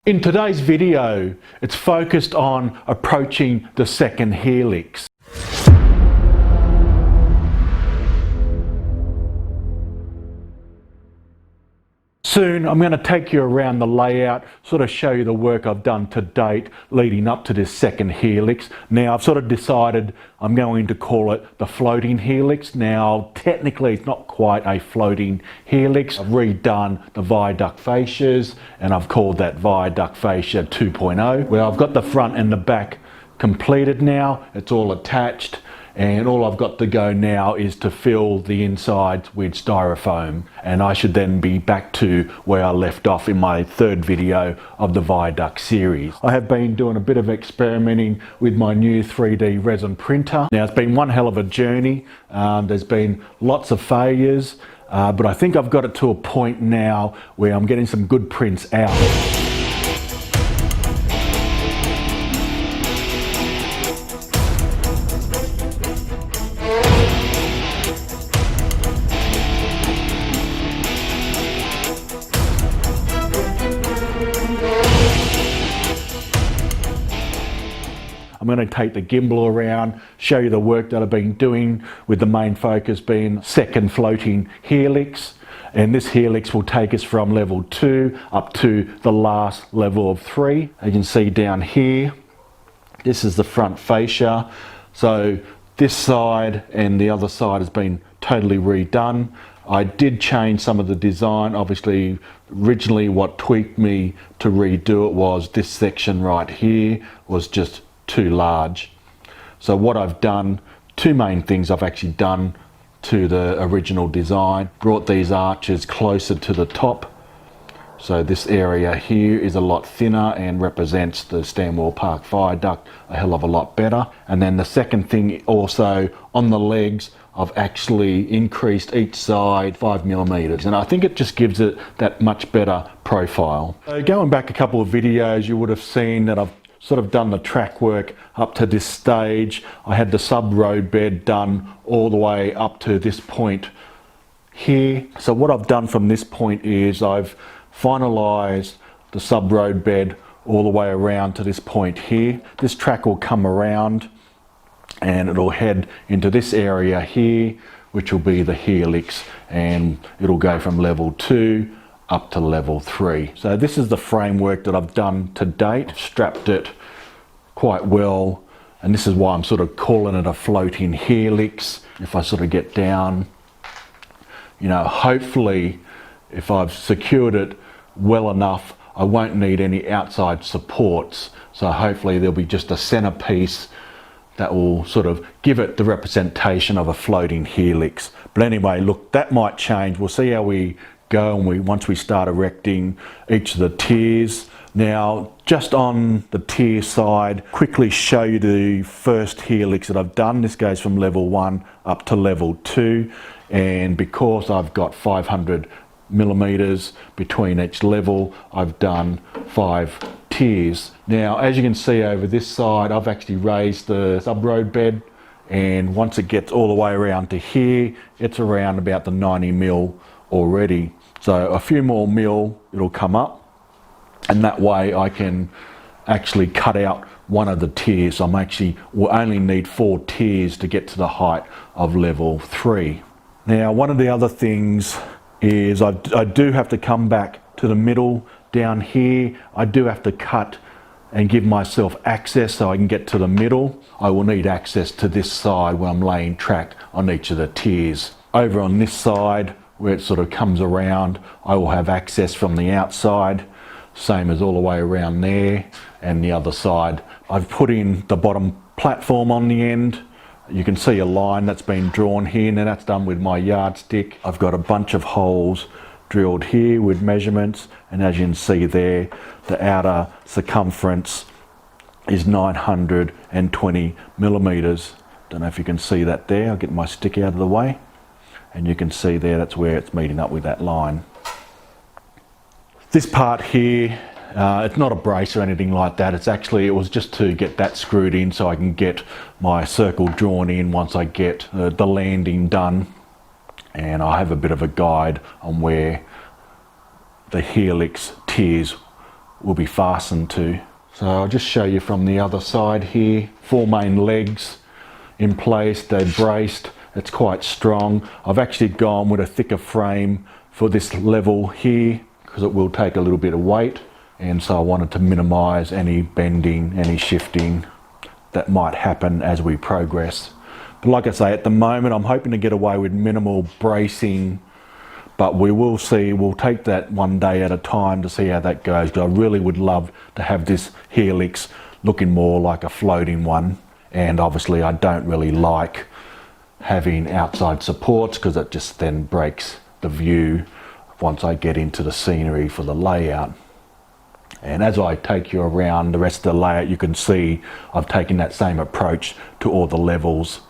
In today's video, it's focused on approaching the second helix. Soon I'm going to take you around the layout, sort of show you the work I've done to date leading up to this second helix. Now I've sort of decided I'm going to call it the floating helix. Now technically it's not quite a floating helix. I've redone the viaduct fascias and I've called that viaduct fascia 2.0. Well, I've got the front and the back completed now. It's all attached. And all I've got to go now is to fill the insides with styrofoam, and I should then be back to where I left off in my third video of the viaduct series. I have been doing a bit of experimenting with my new 3D resin printer. Now it's been one hell of a journey. There's been lots of failures, but I think I've got it to a point now where I'm getting some good prints out. I'm going to take the gimbal around, show you the work that I've been doing, with the main focus being second floating helix. And this helix will take us from level 2 up to the last level of 3. You can see down here, this is the front fascia. So this side and the other side has been totally redone. I did change some of the design. Obviously, originally what tweaked me to redo it was this section right here was just too large. So what I've done, two main things I've actually done to the original design. Brought these arches closer to the top. So this area here is a lot thinner and represents the Stanwell Park Viaduct a hell of a lot better. And then the second thing also, on the legs, I've actually increased each side 5mm, and I think it just gives it that much better profile. So going back a couple of videos, you would have seen that I've sort of done the track work up to this stage. I had the sub road bed done all the way up to this point here. So what I've done from this point is I've finalized the sub road bed all the way around to this point here. This track will come around and it'll head into this area here, which will be the helix, and it'll go from level 2 up to level 3. So this is the framework that I've done to date. Strapped it quite well, and this is why I'm sort of calling it a floating helix. If I sort of get down, you know, hopefully if I've secured it well enough, I won't need any outside supports. So hopefully there'll be just a centerpiece that will sort of give it the representation of a floating helix. But anyway, look, that might change. We'll see how we go and once we start erecting each of the tiers. Now, just on the tier side, quickly show you the first helix that I've done. This goes from level 1 up to level 2, and because I've got 500mm between each level, I've done 5 tiers. Now, as you can see over this side, I've actually raised the sub-road bed, and once it gets all the way around to here, it's around about the 90mm already. So a few more mil, it'll come up, and that way I can actually cut out one of the tiers. Will only need 4 tiers to get to the height of level 3. Now, one of the other things is I do have to come back to the middle down here. I do have to cut and give myself access so I can get to the middle. I will need access to this side where I'm laying track on each of the tiers. Over on this side, where it sort of comes around, I will have access from the outside, same as all the way around there, and the other side. I've put in the bottom platform on the end. You can see a line that's been drawn here. Now that's done with my yardstick. I've got a bunch of holes drilled here with measurements, and as you can see there, the outer circumference is 920mm. Don't know if you can see that there. I'll get my stick out of the way. And you can see there, that's where it's meeting up with that line. This part here, it's not a brace or anything like that. It was just to get that screwed in so I can get my circle drawn in once I get the landing done. And I have a bit of a guide on where the helix tiers will be fastened to. So I'll just show you from the other side here. 4 main legs in place, they're braced, it's quite strong. I've actually gone with a thicker frame for this level here because it will take a little bit of weight, and so I wanted to minimize any bending, any shifting that might happen as we progress. But like I say, at the moment I'm hoping to get away with minimal bracing, but we will see. We'll take that one day at a time to see how that goes, because I really would love to have this Helix looking more like a floating one. And obviously I don't really like having outside supports because it just then breaks the view once I get into the scenery for the layout. And as I take you around the rest of the layout, you can see I've taken that same approach to all the levels.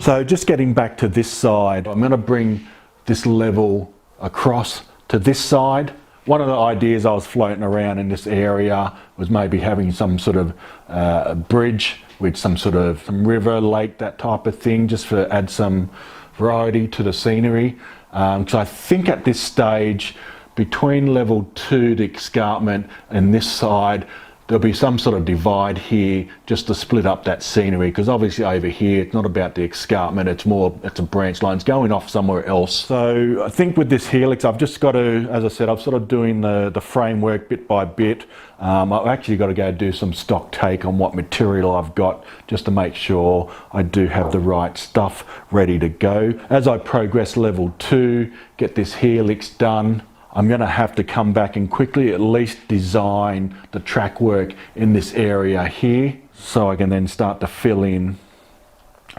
So just getting back to this side, I'm going to bring this level across to this side. One of the ideas I was floating around in this area was maybe having some sort of bridge with some river, lake, that type of thing, just to add some variety to the scenery. Because I think at this stage, between level 2, the escarpment, and this side, there'll be some sort of divide here just to split up that scenery, because obviously over here it's not about the escarpment, it's a branch line, it's going off somewhere else. So I think with this Helix I've just got to, as I said, I'm sort of doing the framework bit by bit. I've actually got to go do some stock take on what material I've got just to make sure I do have the right stuff ready to go. As I progress level 2, get this Helix done, I'm going to have to come back and quickly at least design the track work in this area here, so I can then start to fill in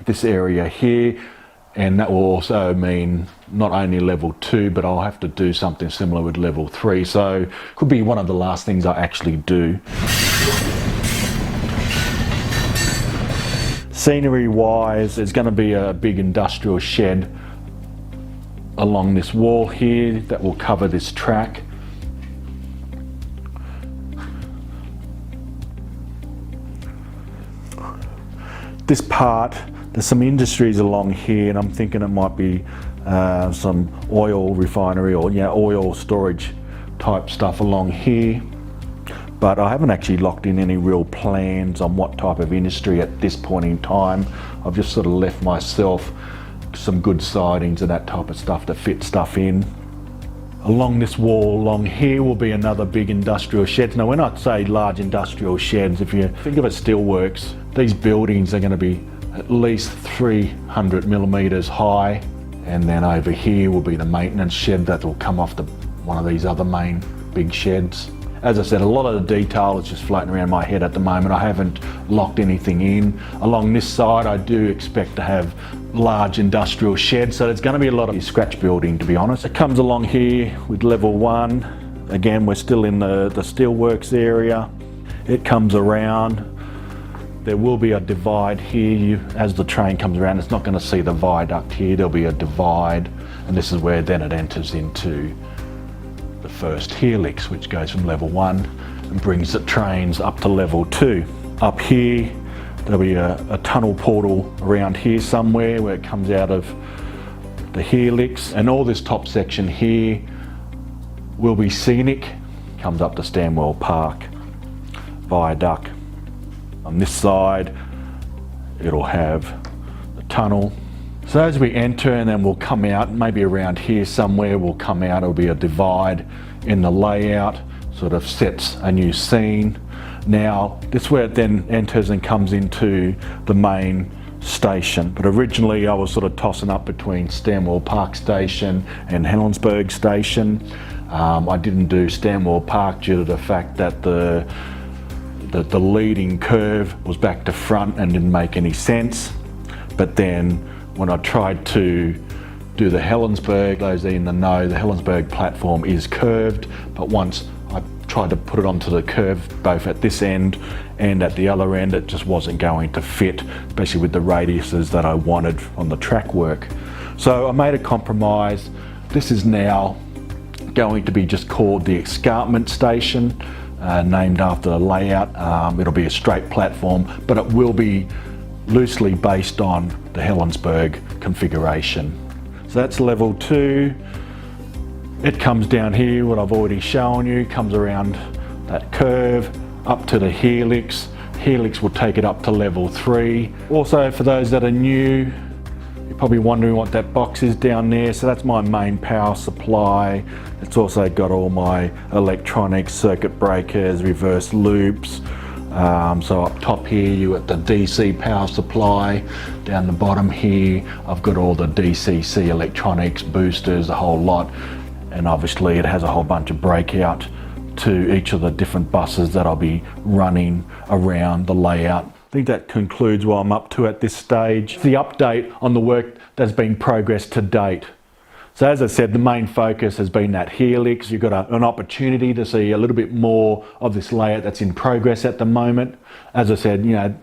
this area here, and that will also mean not only level 2, but I'll have to do something similar with level 3, so could be one of the last things I actually do. Scenery wise, there's going to be a big industrial shed along this wall here that will cover this track. This part, there's some industries along here, and I'm thinking it might be some oil refinery or oil storage type stuff along here, but I haven't actually locked in any real plans on what type of industry at this point in time. I've just sort of left myself some good sidings and that type of stuff to fit stuff in. Along this wall along here will be another big industrial sheds. Now when I say large industrial sheds, if you think of a steelworks, these buildings are going to be at least 300 millimeters high, and then over here will be the maintenance shed that will come off one of these other main big sheds. As I said, a lot of the detail is just floating around my head at the moment. I haven't locked anything in. Along this side, I do expect to have large industrial sheds, so there's going to be a lot of scratch building, to be honest. It comes along here with level 1. Again, we're still in the steelworks area. It comes around. There will be a divide here. As the train comes around, it's not going to see the viaduct here. There'll be a divide, and this is where then it enters into the first Helix, which goes from level 1 and brings the trains up to level 2. Up here there'll be a tunnel portal around here somewhere where it comes out of the Helix, and all this top section here will be scenic, comes up to Stanwell Park Viaduct. On this side it'll have the tunnel. So as we enter, and then we'll come out, maybe around here somewhere we'll come out, it'll be a divide in the layout, sort of sets a new scene. Now this is where it then enters and comes into the main station. But originally I was sort of tossing up between Stanwell Park Station and Helensburgh Station. I didn't do Stanwell Park due to the fact that the leading curve was back to front and didn't make any sense. But then when I tried to do the Helensburgh, those in the know, the Helensburgh platform is curved, but once I tried to put it onto the curve, both at this end and at the other end, it just wasn't going to fit, especially with the radiuses that I wanted on the track work. So I made a compromise. This is now going to be just called the Escarpment Station, named after the layout. It'll be a straight platform, but it will be loosely based on the Helensburgh configuration. So that's level 2. It comes down here, what I've already shown you, comes around that curve up to the Helix. Helix will take it up to level 3. Also, for those that are new, you're probably wondering what that box is down there. So that's my main power supply. It's also got all my electronics, circuit breakers, reverse loops. So up top here you got the DC power supply. Down the bottom here I've got all the DCC electronics, boosters, the whole lot. And obviously it has a whole bunch of breakout to each of the different buses that I'll be running around the layout. I think that concludes what I'm up to at this stage. The update on the work that's been progressed to date. So as I said, the main focus has been that Helix. You've got an opportunity to see a little bit more of this layout that's in progress at the moment. As I said, you know,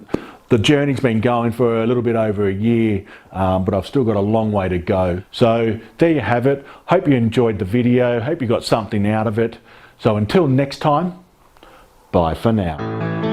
the journey's been going for a little bit over a year, but I've still got a long way to go. So there you have it. Hope you enjoyed the video. Hope you got something out of it. So until next time, bye for now.